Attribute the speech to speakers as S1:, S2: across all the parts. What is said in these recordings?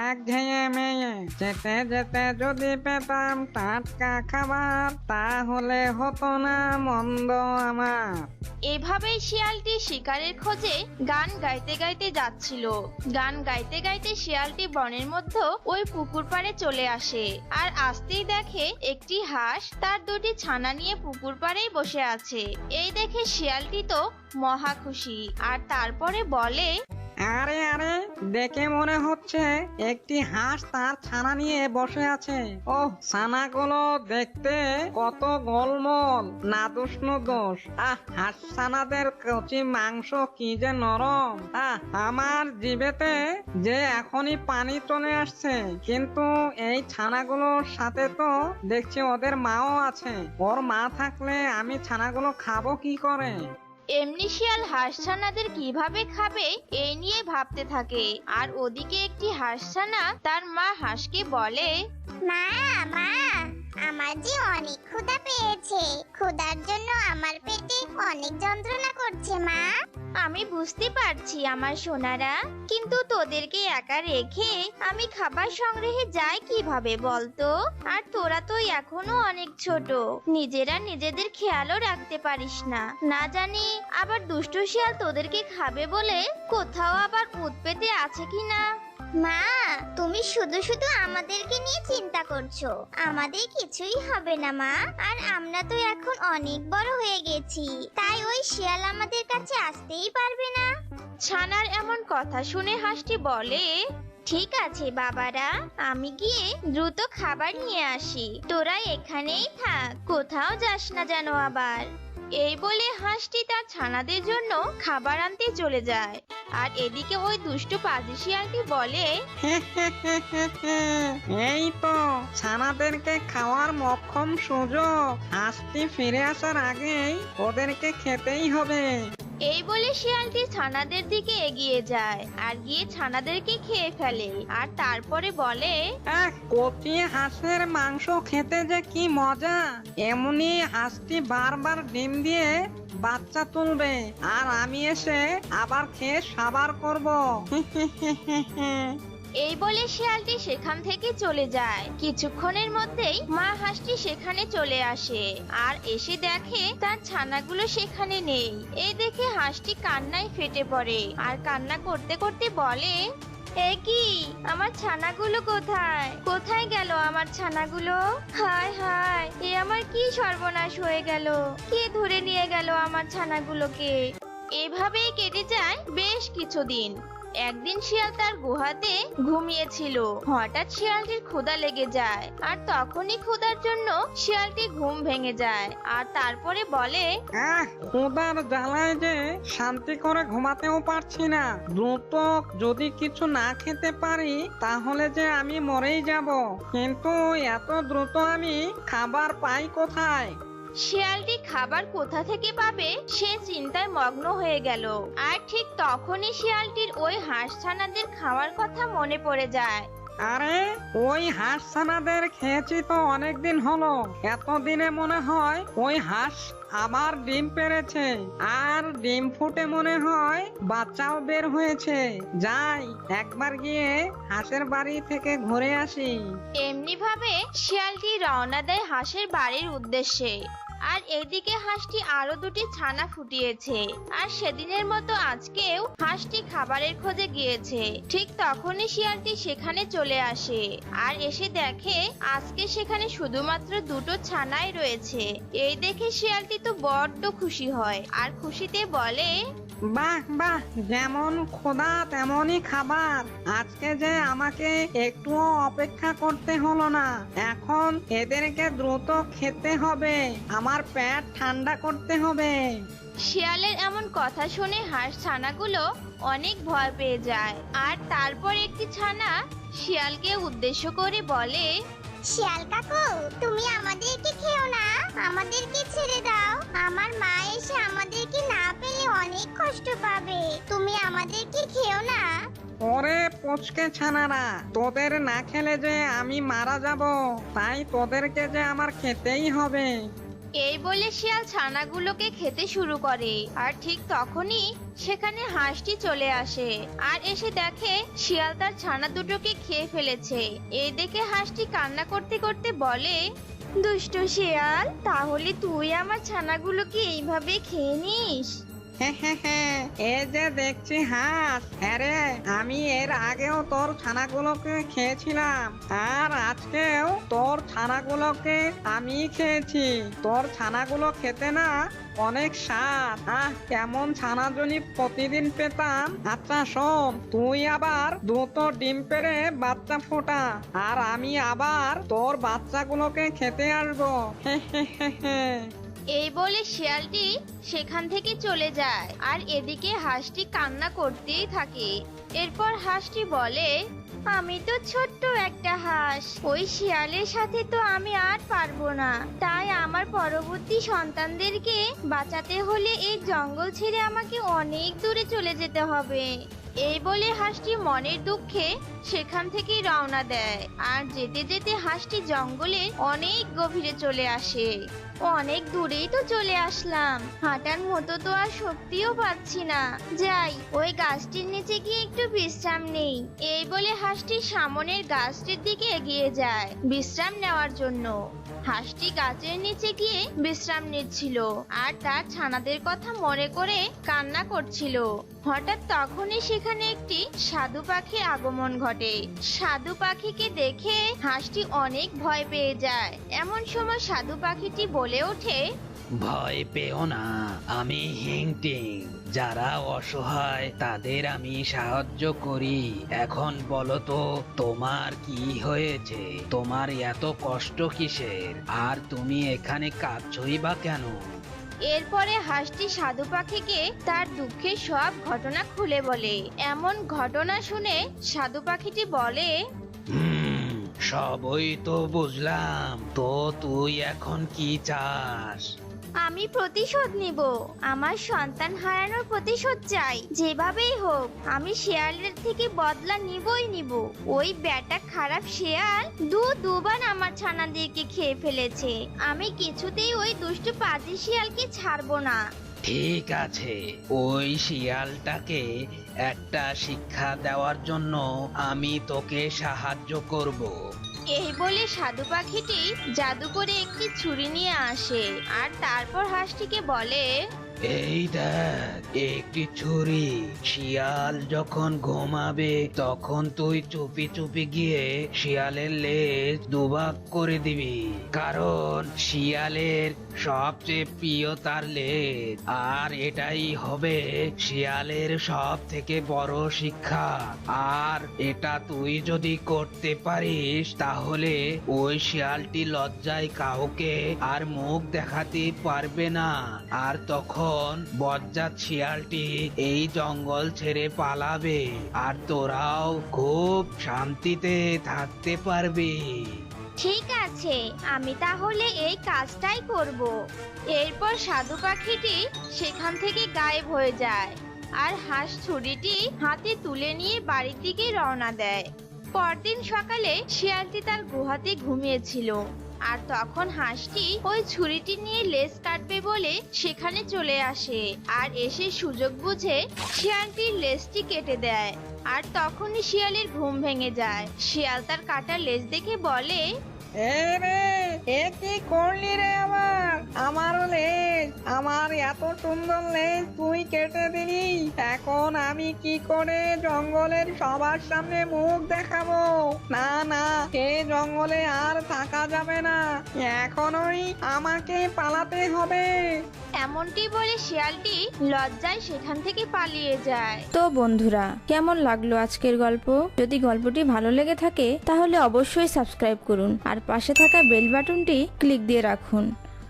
S1: একঘেয়ে মেয়ে, যেতে যেতে যদি পেতাম টাটকা খাবার, তাহলে হতো না মন্দ আমার।
S2: এভাবেই শিয়ালটি শিকারের খোঁজে গান গাইতে গাইতে যাচ্ছিল। গান গাইতে গাইতে শিয়ালটি বনের মধ্যে ওই পুকুর পাড়ে চলে আসে, আর আসতেই দেখে একটি হাঁস তার দুটি ছানা নিয়ে পুকুর পাড়েই বসে আছে। এই দেখে শিয়ালটি তো মহা খুশি, আর তারপরে বলে,
S1: আরে আরে, দেখে মনে হচ্ছে একটি হাঁস তার ছানা নিয়ে বসে আছে। ওহ, ছানাগুলো দেখতে কত গোলমোল, না দোষ নো দোষ। হাঁস ছানাদের কচি মাংস কি যে নরম। আমার জিভেতে যে এখনই পানি চলে আসছে। কিন্তু এই ছানাগুলোর সাথে তো দেখছি ওদের মাও আছে। ওর মা থাকলে আমি ছানাগুলো খাবো কি করে?
S2: এমনি শিয়াল হাঁসছানাদের কিভাবে খাবে এই নিয়ে ভাবতে থাকে। আর ওদিকে একটি হাঁসছানা তার মা হাঁসকে বলে,
S3: মা মা, আমার যে অনেক ক্ষুধা পেয়েছে, ক্ষুধার জন্য আমার পেটে অনেক যন্ত্রণা করছে মা।
S2: আমি বুঝতে পারছি আমার সোনারা, কিন্তু তোদেরকে একা রেখে আমি খাবার সংগ্রহে যাই কিভাবে বলতো? আর তোরা তো এখনো অনেক ছোট, নিজেরা নিজেদের খেয়ালও রাখতে পারিস না। না জানি আবার দুষ্ট শিয়াল তোদেরকে খাবে বলে কোথাও আবার উৎপেতে আছে কিনা।
S3: মা, তুমি শুধু শুধু আমাদেরকে নিয়ে চিন্তা করছো। আমাদের কিছুই হবে না মা। আর আমরা তো এখন অনেক বড় হয়ে গেছি, তাই ওই শিয়াল আমাদের কাছে আসতেই পারবে না।
S2: ছানার এমন কথা শুনে হাঁসটি বলে, ঠিক আছে বাবারা, আমি গিয়ে দ্রুত খাবার নিয়ে আসি, তোরা এখানেই থাক, কোথাও যাস না যেন আবার। এই বলে হাঁসটি তার ছানাদের জন্য খাবার আনতে চলে যায়। আর এদিকে ওই দুষ্টু পাজি শিয়ালটি বলে,
S1: এই তো ছানাদেরকে খাওয়ার মক্ষম সুযোগ। হাঁসটি ফিরে আসার আগেই ওদেরকে খেতেই হবে।
S2: এই বলে শিয়ালটি ছানাদের দিকে এগিয়ে যায় আর গিয়ে ছানাদেরকে খেয়ে ফেলে। আর তারপরে বলে,
S1: কচি হাঁসের মাংস খেতে যে কি মজা। এমনি হাঁসটি বারবার ডিম দিয়ে বাচ্চা তুলবে, আর আমি এসে আবার খেয়ে সাবার করব।
S2: এই বলে শিয়ালটি সেখান থেকে চলে যায়। কিছুক্ষণের মধ্যেই মা হাঁসটি সেখানে চলে আসে, আর এসে দেখে তার ছানাগুলো সেখানে নেই। এই দেখে হাঁসটি কান্নায় ফেটে পড়ে, আর কান্না করতে করতে বলে, এ কি, আমার ছানাগুলো কোথায়? কোথায় গেল আমার ছানাগুলো? হায় হায়, এ আমার কি সর্বনাশ হয়ে গেল! কে ধরে নিয়ে গেল আমার ছানাগুলোকে? এভাবেই কেটে যায় বেশ কিছুদিন। একদিন শিয়াল তার গুহাতে ঘুমিয়েছিল। হঠাৎ শিয়ালটির ক্ষুধা লেগে যায়, আর তখনই ক্ষুধার জন্য শিয়ালটি ঘুম ভেঙে যায়। আর তারপরে বলে,
S1: ক্ষুধার জ্বালায় যে শান্তি করে ঘুমাতেও পারছি না। দ্রুত যদি কিছু না খেতে পারি তাহলে যে আমি মরেই যাব। কিন্তু এত দ্রুত আমি খাবার পাই কোথায়?
S2: শিয়ালটি খাবার কোথা থেকে পাবে সে চিন্তায় মগ্ন হয়ে গেল। আর ঠিক তখনই শিয়ালটির ওই হাঁস ছানাদের খাওয়ার কথা মনে পড়ে যায়।
S1: আরে, ওই হাঁস ছানাদের খেয়েছি তো অনেকদিন হলো। এতদিনে মনে হয় ওই হাঁস আবার ডিম পেড়েছে, আর ডিম ফুটে মনে হয় বাচ্চাও বের হয়েছে। যাই, একবার গিয়ে হাঁসের বাড়ি থেকে ঘুরে আসি।
S2: এমনি ভাবে শিয়ালটি রওনা দেয় হাঁসের বাড়ির উদ্দেশ্যে। আর এদিকে হাঁসটি আরো দুটি ছানা ফুটিয়েছে, আর সেদিনের মতো আজকেও হাঁসটি খাবারের খোঁজে গিয়েছে। ঠিক তখনই শিয়ালটি সেখানে চলে আসে, আর এসে দেখে আজকে সেখানে শুধুমাত্র দুটো ছানাই রয়েছে। এই দেখে শিয়ালটি তো বড্ড খুশি হয়, আর খুশিতে বলে,
S1: বাহ বাহ, যেমন খোদা তেমনই খাবার। আজকে যে আমাকে একটুও অপেক্ষা করতে হলো না। এখন এদেরকে দ্রুত খেতে হবে, আমার পেট ঠান্ডা করতে হবে।
S2: শিয়ালের এমন কথা শুনে হাঁস ছানাগুলো অনেক ভয় পেয়ে যায়। আর তারপর একটি ছানা শিয়ালকে উদ্দেশ্য করে বলে,
S3: শিয়াল কাকু, তুমি আমাদেরকে খেও না, আমাদেরকে ছেড়ে দাও। আমার মা এসে আমাদেরকে না পেলে অনেক কষ্ট পাবে। তুমি আমাদেরকে খেও না।
S1: ওরে পুচকে ছানারা, তোদের না খেলে যে আমি মারা যাব, তাই তোদেরকে যে আমার খেতেই হবে।
S2: এই বলে শিয়াল ছানাগুলোকে খেতে শুরু করে। আর ঠিক তখনই সেখানে হাঁসটি চলে আসে আর এসে দেখে শিয়াল তার ছানা দুটোকে খেয়ে ফেলেছে। এই দেখে হাঁসটি কান্না করতে করতে বলে, দুষ্ট শিয়াল, তাহলে তুই আমার ছানাগুলোকে এইভাবে খেয়ে নিস?
S1: এই যে দেখছি হাঁস, আরে আমি এর আগেও তোর ছানাগুলোকে খেয়েছিলাম আর আজকেও তোর ছানাগুলোকে আমি খেয়েছি। তোর ছানাগুলো খেতে না অনেক স্বাদ। কেমন ছানা যদি প্রতিদিন পেতাম। আচ্ছা শোন, তুই আবার দুটো ডিম পেড়ে বাচ্চা ফোটা আর আমি আবার তোর বাচ্চাগুলোকে খেতে আসবো।
S2: এই বলে শিয়ালটি সেখান থেকে চলে যায় আর এদিকে হাঁসটি কান্না করতেই থাকে। এরপর হাঁসটি বলে, আমি তো ছোট্ট একটা হাঁস, ওই শিয়ালের সাথে তো আমি আর পারবো না। তাই আমার পরবর্তী সন্তানদেরকে বাঁচাতে হলে এই জঙ্গল ছেড়ে আমাকে অনেক দূরে চলে যেতে হবে। এই বলে হাঁসটি মনের দুঃখে সেখান থেকে রওনা দেয়। আর যেতে যেতে হাঁসটি জঙ্গলের অনেক গভীরে চলে আসে। অনেক দূরেই তো চলে আসলাম, হাঁটার মতো তো আর শক্তিও পাচ্ছি না। যাই, ওই গাছটির নিচে গিয়ে একটু বিশ্রাম নেই। এই বলে হাঁসটি সামনের গাছটির দিকে এগিয়ে যায় বিশ্রাম নেওয়ার জন্য। হাঁসটি গাছের নিচে গিয়ে বিশ্রাম নিচ্ছিল আর তার ছানাদের কথা মনে করে কান্না করছিল। হঠাৎ তখনই সেখানে একটি সাধু পাখির আগমন ঘটে। সাধু পাখিকে দেখে হাঁসটি অনেক ভয় পেয়ে যায়। এমন সময় সাধু পাখিটি বলে ওঠে,
S4: ভয় পেও না, আমি হিংটিং। যারা অসহায় তাদের আমি সাহায্য করি। এখন বলো তো, তোমার কি হয়েছে? তোমার এত কষ্ট কিসের? আর তুমি এখানে কাঁদছই বা কেন?
S2: এরপরে হাঁসটি সাধু পাখিকে তার দুঃখের সব ঘটনা খুলে বলে। এমন ঘটনা শুনে সাধু পাখিটি বলে,
S4: সবই তো বুঝলাম, তো তুই এখন কি চাস?
S2: আমি প্রতিশোধ নিব। আমার সন্তান হারানোর প্রতিশোধ চাই। যেভাবেই হোক আমি শিয়ালের থেকে বদলা নিবই নিব। ওই ব্যাটা খারাপ শিয়াল দুবার আমার ছানাদেরকে খেয়ে ফেলেছে। আমি কিছুতেই ওই দুষ্টু পাজি শিয়ালকে ছাড়বো না।
S4: ঠিক আছে, ওই শিয়ালটাকে একটা শিক্ষা দেওয়ার জন্য আমি তোকে সাহায্য করব।
S2: এই বলে সাধু পাখিটি জাদু করে একটি ছুরি নিয়ে আসে আর তারপর হাঁসটিকে বলে,
S4: এই দেখ, একটি ছুরি। শিয়াল যখন ঘুমাবে তখন তুই চুপি চুপি গিয়ে শিয়ালের লেজ দুভাগ করে দিবি, কারণ শিয়ালের সবচেয়ে প্রিয় তার লেজ। আর এটাই হবে শিয়ালের সব থেকে বড় শিক্ষা। আর এটা তুই যদি করতে পারিস তাহলে ওই শিয়ালটি লজ্জায় কাউকে আর মুখ দেখাতে পারবে না। আর তখন বজ্জাত শিয়ালটি এই জঙ্গল ছেড়ে পালাবে আর তোরাও খুব শান্তিতে থাকতে পারবি।
S2: ঠিক আছে, আমি তাহলে এই কাজটাই করব। এরপর সাধু পাখিটি সেখান থেকে গায়েব হয়ে যায় আর হাঁস ছুরিটি হাতে তুলে নিয়ে বাড়ির দিকে রওনা দেয়। পরদিন সকালে শিয়ালটি তার গুহাতে ঘুমিয়েছিল আর তখন হাঁসটি ওই ছুরিটি নিয়ে লেজ কাটবে বলে সেখানে চলে আসে আর এসে সুযোগ বুঝে শিয়ালটির লেজটি কেটে দেয়। আর তখনই শিয়ালের ঘুম ভেঙে যায়। শিয়াল তার কাটা লেজ দেখে বলে,
S1: এ কি করলি রে? আমার লেজ, আমার এত সুন্দর লেজ তুই কেটে দিলি। এখন আমি কি করে জঙ্গলের সবার সামনে মুখ দেখাবো? না না, এই জঙ্গলে আর থাকা যাবে না, এখনই আমাকে পালাতে হবে।
S2: এমনটি বলে শিয়ালটি লজ্জায় সেখান থেকে পালিয়ে যায়।
S5: তো বন্ধুরা, কেমন লাগলো আজকের গল্প? যদি গল্পটি ভালো লেগে থাকে তাহলে অবশ্যই সাবস্ক্রাইব করুন আর পাশে থাকা বেল বাটনটি ক্লিক দিয়ে রাখুন।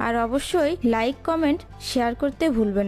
S5: আর অবশ্যই লাইক, কমেন্ট, শেয়ার করতে ভুলবেন না।